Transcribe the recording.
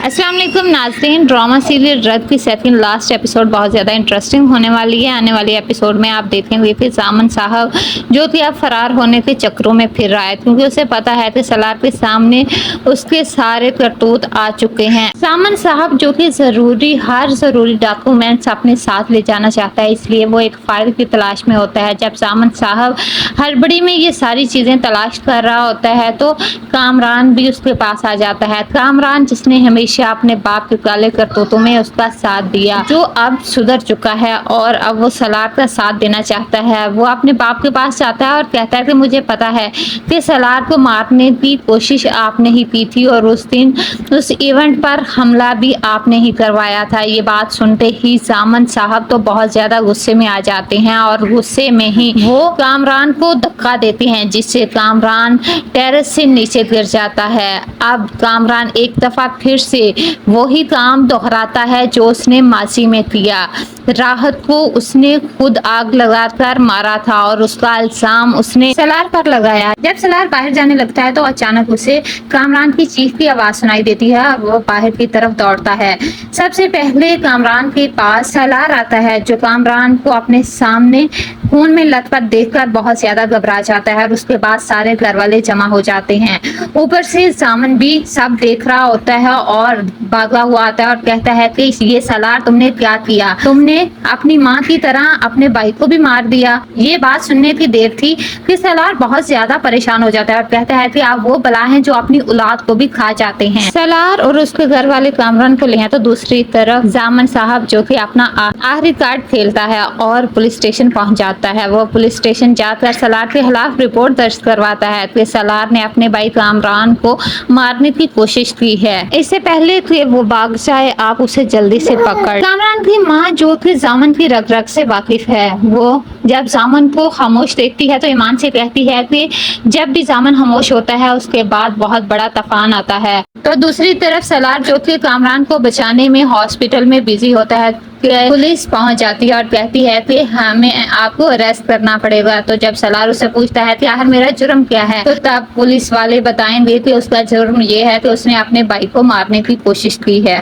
अस्सलाम वालेकुम नाज़रीन, ड्रामा सीरियल रद की सेकंड लास्ट एपिसोड बहुत ज़्यादा इंटरेस्टिंग होने वाली है। आने वाली एपिसोड में आप देखेंगे कि जामन साहब जो कि अब फरार होने के चक्रों में फिर रहा है, क्योंकि उसे पता है कि सलार के सामने उसके सारे करतूत आ चुके हैं। जामन साहब जो कि हर ज़रूरी डॉक्यूमेंट्स अपने साथ ले जाना चाहता है, इसलिए वो एक फाइल की तलाश में होता है। जब जामन साहब हड़बड़ी में ये सारी चीज़ें तलाश कर रहा होता है तो कामरान भी उसके पास आ जाता है। कामरान जिसने हमेशा अपने बाप के काले करतूतों में उसका साथ दिया, जो अब सुधर चुका है और अब वो सलार का साथ देना चाहता है। वो अपने बाप के पास जाता है और कहता है कि मुझे पता है कि सलार को मारने की कोशिश आपने ही की थी और उस दिन उस इवेंट पर हमला भी आपने ही करवाया था। ये बात सुनते ही जामन साहब तो बहुत ज्यादा गुस्से में आ जाते हैं और गुस्से में ही वो कामरान को धक्का देते हैं, जिससे कामरान टेरेस से नीचे गिर जाता है। अब कामरान एक दफा फिर से वही काम दोहराता है जो उसने माजी में किया। राहत को उसने खुद आग लगाकर मारा था और उसका इल्जाम उसने सलार पर लगाया। जब सलार बाहर जाने लगता है तो अचानक उसे कामरान की चीख की आवाज सुनाई देती है और वो बाहर की तरफ दौड़ता है। सबसे पहले कामरान के पास सलार आता है, जो कामरान को अपने सामने खून में लथपथ देखकर बहुत ज्यादा घबरा जाता है और उसके बाद सारे घर वाले जमा हो जाते हैं। ऊपर से जामन भी सब देख रहा होता है और भागा हुआ आता है और कहता है कि ये सलार तुमने क्या किया, तुमने अपनी माँ की तरह अपने भाई को भी मार दिया। ये बात सुनने की देर थी कि सलार बहुत ज्यादा परेशान हो जाता है और कहता है कि आप वो बला हैं जो अपनी औलाद को भी खा जाते हैं। सलार और उसके घर वाले कामरान को ले हैं तो दूसरी तरफ जामन साहब जो कि अपना आखिरी कार्ड खेलता है और पुलिस स्टेशन पहुंच जाता है। वो पुलिस स्टेशन जाकर सलार के खिलाफ रिपोर्ट दर्ज करवाता है कि सलार ने अपने भाई कामरान को मारने की कोशिश की है। इससे पहले कि वो भाग जाए आप उसे जल्दी से पकड़। कामरान की माँ जो कि जामन की रग रग से वाकिफ है, वो जब जामन को खामोश देखती है तो ईमान से कहती है कि जब भी जामन खामोश होता है उसके बाद बहुत बड़ा तूफान आता है। तो दूसरी तरफ सलार जो कि कामरान को बचाने में हॉस्पिटल में बिजी होता है, पुलिस पहुंच जाती है और कहती है कि हमें आपको अरेस्ट करना पड़ेगा। तो जब सलार उससे पूछता है कि आखिर मेरा जुर्म क्या है, तो तब पुलिस वाले बताएंगे कि उसका जुर्म ये है कि उसने अपने भाई को मारने की कोशिश की है।